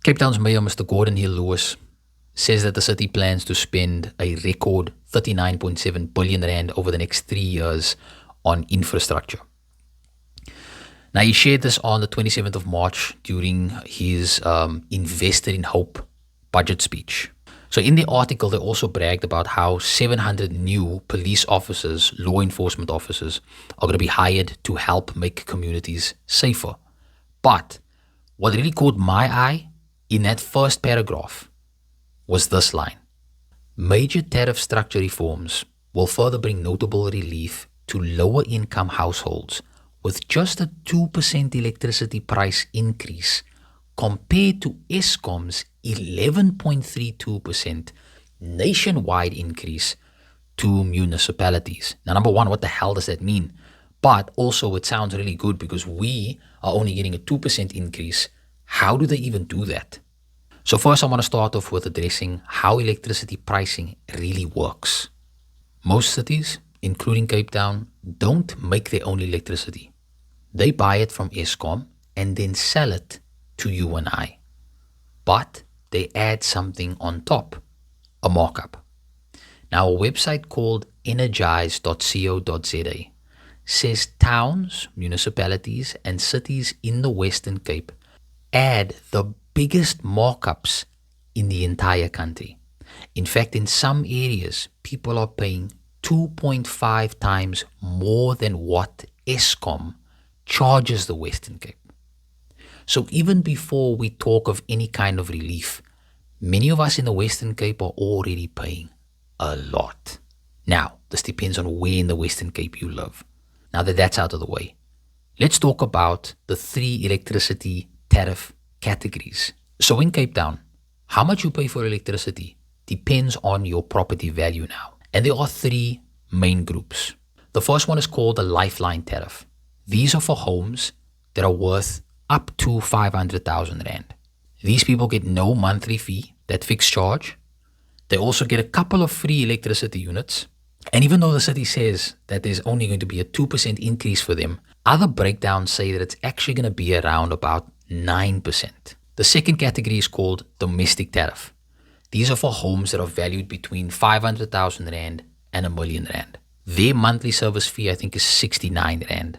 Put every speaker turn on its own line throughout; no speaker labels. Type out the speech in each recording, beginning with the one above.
Cape Town's Mayor, Mr. Gordon Hill Lewis, says that the city plans to spend a record 39.7 billion rand over the next 3 years on infrastructure. Now, he shared this on the 27th of March during his Invested in Hope budget speech. So in the article, they also bragged about how 700 new police officers, law enforcement officers, are going to be hired to help make communities safer. But what really caught my eye in that first paragraph was this line. Major tariff structure reforms will further bring notable relief to lower income households with just a 2% electricity price increase compared to Eskom's 11.32% nationwide increase to municipalities. Now, number one, what the hell does that mean? But also it sounds really good because we are only getting a 2% increase. How do they even do that? So first I want to start off with addressing how electricity pricing really works. Most cities, including Cape Town, don't make their own electricity. They buy it from Eskom and then sell it to you and I. But they add something on top, a markup. Now a website called energize.co.za says towns, municipalities and cities in the Western Cape add the biggest markups in the entire country. In fact, in some areas, people are paying 2.5 times more than what Eskom charges the Western Cape. So even before we talk of any kind of relief, many of us in the Western Cape are already paying a lot. Now, this depends on where in the Western Cape you live. Now that that's out of the way, let's talk about the 3 electricity tariff categories. So in Cape Town, how much you pay for electricity depends on your property value now. And there are 3 main groups. The first one is called the Lifeline Tariff. These are for homes that are worth up to 500,000 Rand. These people get no monthly fee, that fixed charge. They also get a couple of free electricity units. And even though the city says that there's only going to be a 2% increase for them, other breakdowns say that it's actually going to be around about 9%. The second category is called domestic tariff. These are for homes that are valued between 500,000 Rand and 1 million Rand. Their monthly service fee, I think, is 69 Rand.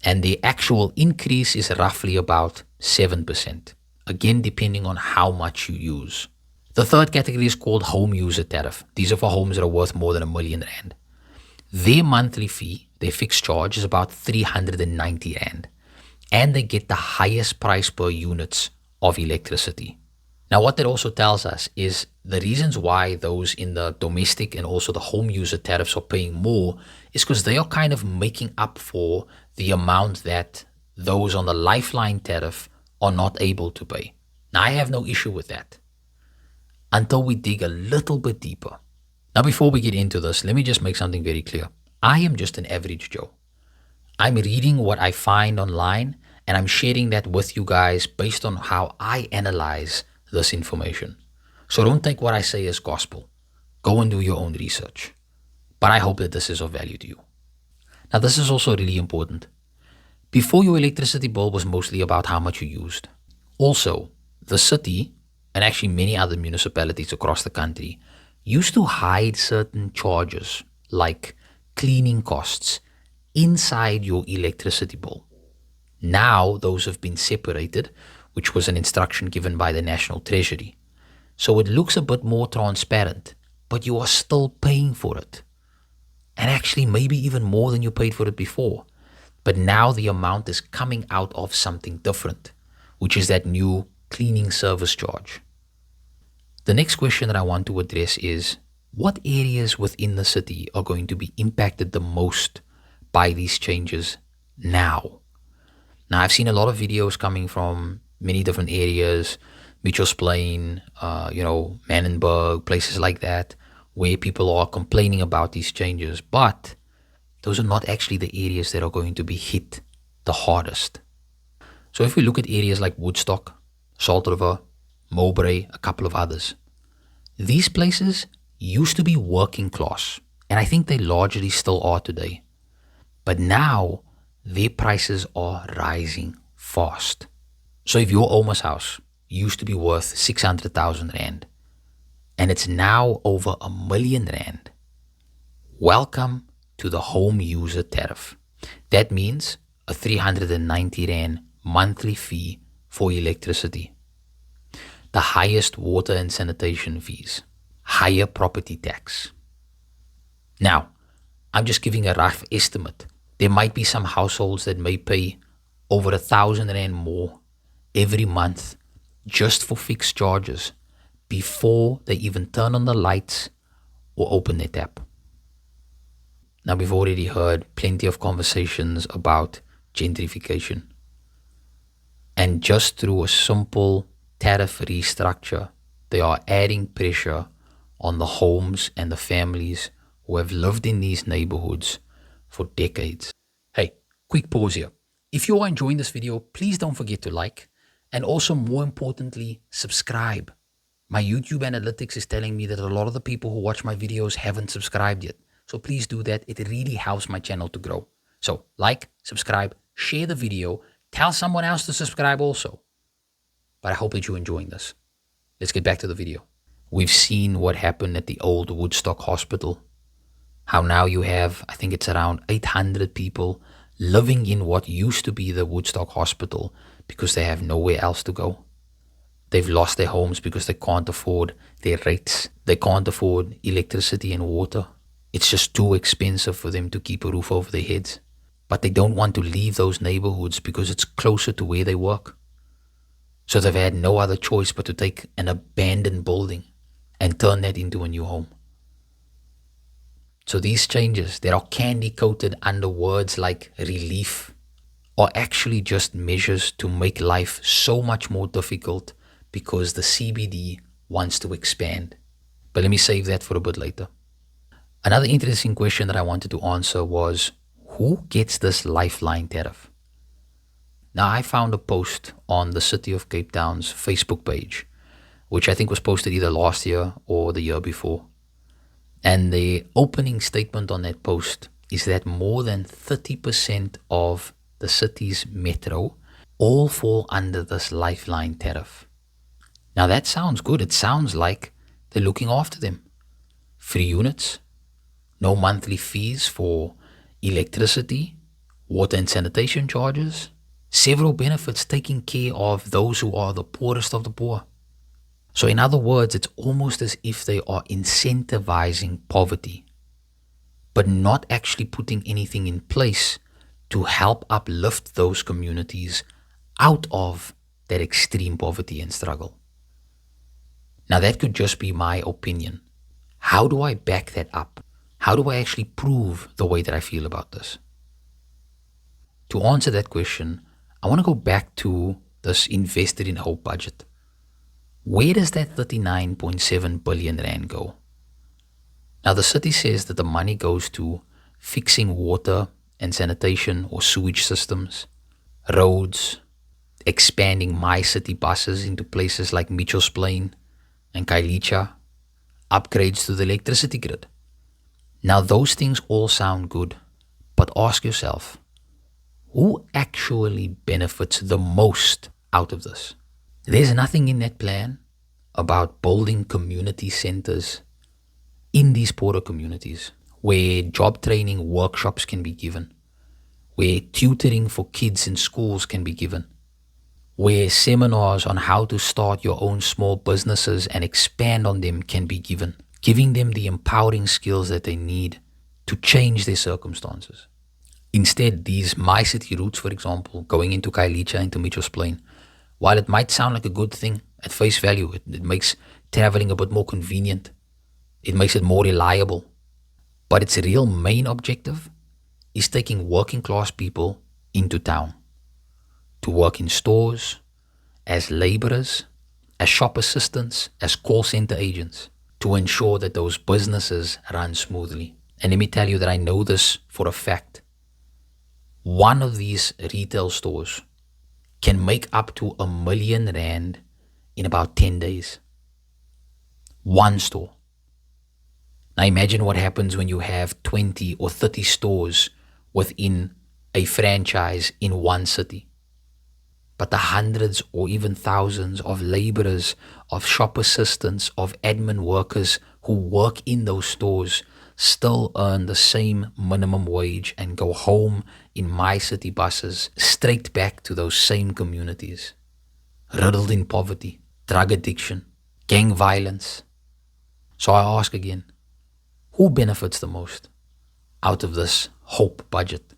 And the actual increase is roughly about 7%. Again, depending on how much you use. The third category is called home user tariff. These are for homes that are worth more than 1 million Rand. Their monthly fee, their fixed charge, is about 390 Rand. And they get the highest price per units of electricity. Now, what that also tells us is the reasons why those in the domestic and also the home user tariffs are paying more is because they are kind of making up for the amount that those on the Lifeline tariff are not able to pay. Now, I have no issue with that until we dig a little bit deeper. Now, before we get into this, let me just make something very clear. I am just an average Joe. I'm reading what I find online and I'm sharing that with you guys based on how I analyze this information. So don't take what I say as gospel. Go and do your own research. But I hope that this is of value to you. Now, this is also really important. Before, your electricity bill was mostly about how much you used. Also, the city, and actually many other municipalities across the country, used to hide certain charges like cleaning costs inside your electricity bill. Now, those have been separated, which was an instruction given by the National Treasury. So it looks a bit more transparent, but you are still paying for it. And actually maybe even more than you paid for it before. But now the amount is coming out of something different, which is that new cleaning service charge. The next question that I want to address is, what areas within the city are going to be impacted the most by these changes now? Now, I've seen a lot of videos coming from many different areas, Mitchell's Plain, Manenberg, places like that, where people are complaining about these changes. But those are not actually the areas that are going to be hit the hardest. So if we look at areas like Woodstock, Salt River, Mowbray, a couple of others, these places used to be working class, and I think they largely still are today. But now, their prices are rising fast. So if your Oma's house used to be worth 600,000 Rand, and it's now over R1,000,000. Welcome to the home user tariff. That means a 390 Rand monthly fee for electricity, the highest water and sanitation fees, higher property tax. Now, I'm just giving a rough estimate. There might be some households that may pay over 1,000 Rand more every month just for fixed charges before they even turn on the lights or open their tap. Now, we've already heard plenty of conversations about gentrification. And just through a simple tariff restructure, they are adding pressure on the homes and the families who have lived in these neighborhoods for decades. Hey, quick pause here. If you are enjoying this video, please don't forget to like, and also more importantly, subscribe. My YouTube analytics is telling me that a lot of the people who watch my videos haven't subscribed yet. So please do that. It really helps my channel to grow. So like, subscribe, share the video, tell someone else to subscribe also. But I hope that you're enjoying this. Let's get back to the video. We've seen what happened at the old Woodstock hospital. How now you have, I think it's around 800 people living in what used to be the Woodstock hospital because they have nowhere else to go. They've lost their homes because they can't afford their rates. They can't afford electricity and water. It's just too expensive for them to keep a roof over their heads. But they don't want to leave those neighborhoods because it's closer to where they work. So they've had no other choice but to take an abandoned building and turn that into a new home. So these changes that are candy-coated under words like relief are actually just measures to make life so much more difficult because the CBD wants to expand. But let me save that for a bit later. Another interesting question that I wanted to answer was, who gets this Lifeline Tariff? Now, I found a post on the City of Cape Town's Facebook page, which I think was posted either last year or the year before. And the opening statement on that post is that more than 30% of the city's metro all fall under this Lifeline Tariff. Now, that sounds good. It sounds like they're looking after them. Free units, no monthly fees for electricity, water and sanitation charges, several benefits taking care of those who are the poorest of the poor. So in other words, it's almost as if they are incentivizing poverty, but not actually putting anything in place to help uplift those communities out of that extreme poverty and struggle. Now that could just be my opinion. How do I back that up? How do I actually prove the way that I feel about this? To answer that question, I want to go back to this Invested in Hope budget. Where does that 39.7 billion Rand go? Now the city says that the money goes to fixing water and sanitation or sewage systems, roads, expanding My City buses into places like Mitchell's Plain and Kailicha, upgrades to the electricity grid. Now those things all sound good, but ask yourself, who actually benefits the most out of this? There's nothing in that plan about building community centers in these poorer communities where job training workshops can be given, where tutoring for kids in schools can be given, where seminars on how to start your own small businesses and expand on them can be given, giving them the empowering skills that they need to change their circumstances. Instead, these My City routes, for example, going into Kailicha, into Mitchell's Plain, while it might sound like a good thing at face value, it makes traveling a bit more convenient. It makes it more reliable. But its real main objective is taking working class people into town to work in stores, as laborers, as shop assistants, as call center agents, to ensure that those businesses run smoothly. And let me tell you that I know this for a fact. One of these retail stores can make up to R1,000,000 Rand in about 10 days. One store. Now imagine what happens when you have 20 or 30 stores within a franchise in one city. but the hundreds or even thousands of laborers, of shop assistants, of admin workers who work in those stores still earn the same minimum wage and go home in my city buses straight back to those same communities, riddled in poverty, drug addiction, gang violence. So I ask again, who benefits the most out of this hope budget?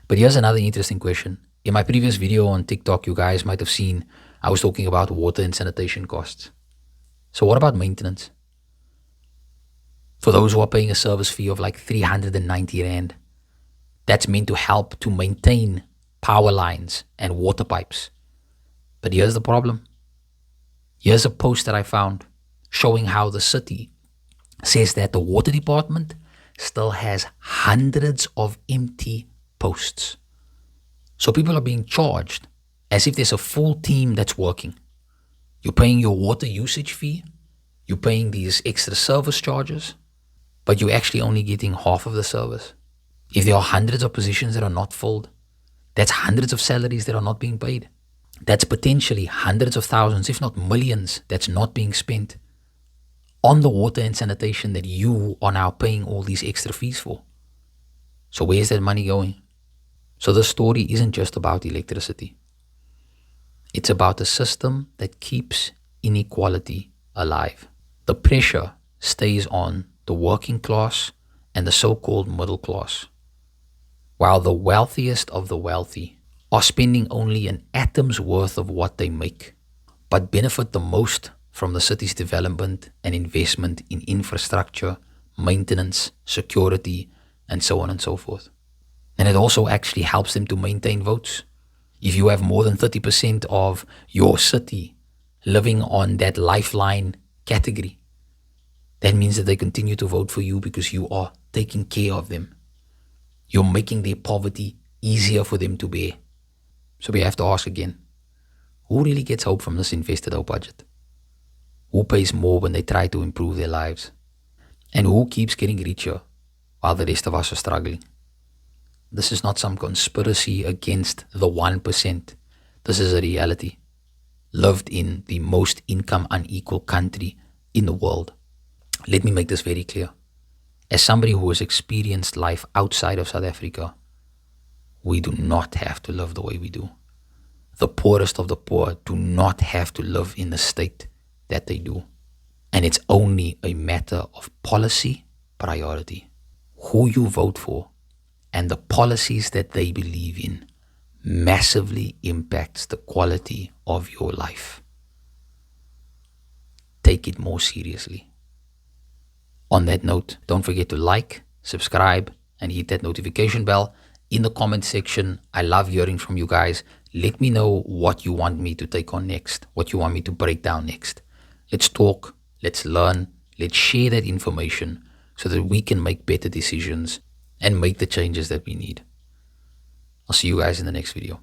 But here's another interesting question. In my previous video on TikTok, you guys might have seen I was talking about water and sanitation costs. So what about maintenance? For those who are paying a service fee of like 390 Rand, that's meant to help to maintain power lines and water pipes. But here's the problem. Here's a post that I found showing how the city says that the water department still has hundreds of empty posts. So people are being charged as if there's a full team that's working. You're paying your water usage fee, you're paying these extra service charges, but you're actually only getting half of the service. If there are hundreds of positions that are not filled, that's hundreds of salaries that are not being paid. That's potentially hundreds of thousands, if not millions, that's not being spent on the water and sanitation that you are now paying all these extra fees for. So where's that money going? So this story isn't just about electricity. It's about a system that keeps inequality alive. The pressure stays on the working class and the so-called middle class, while the wealthiest of the wealthy are spending only an atom's worth of what they make, but benefit the most from the city's development and investment in infrastructure, maintenance, security, and so on and so forth. And it also actually helps them to maintain votes. If you have more than 30% of your city living on that lifeline category, that means that they continue to vote for you because you are taking care of them. You're making their poverty easier for them to bear. So we have to ask again, who really gets hope from this invested out budget? Who pays more when they try to improve their lives? And who keeps getting richer while the rest of us are struggling? This is not some conspiracy against the 1%. This is a reality lived in the most income unequal country in the world. Let me make this very clear. As somebody who has experienced life outside of South Africa, we do not have to live the way we do. The poorest of the poor do not have to live in the state that they do. And it's only a matter of policy priority. Who you vote for and the policies that they believe in massively impacts the quality of your life. Take it more seriously. On that note, don't forget to like, subscribe, and hit that notification bell. In the comment section, I love hearing from you guys. Let me know what you want me to take on next, what you want me to break down next. Let's talk, let's learn, let's share that information so that we can make better decisions and make the changes that we need. I'll see you guys in the next video.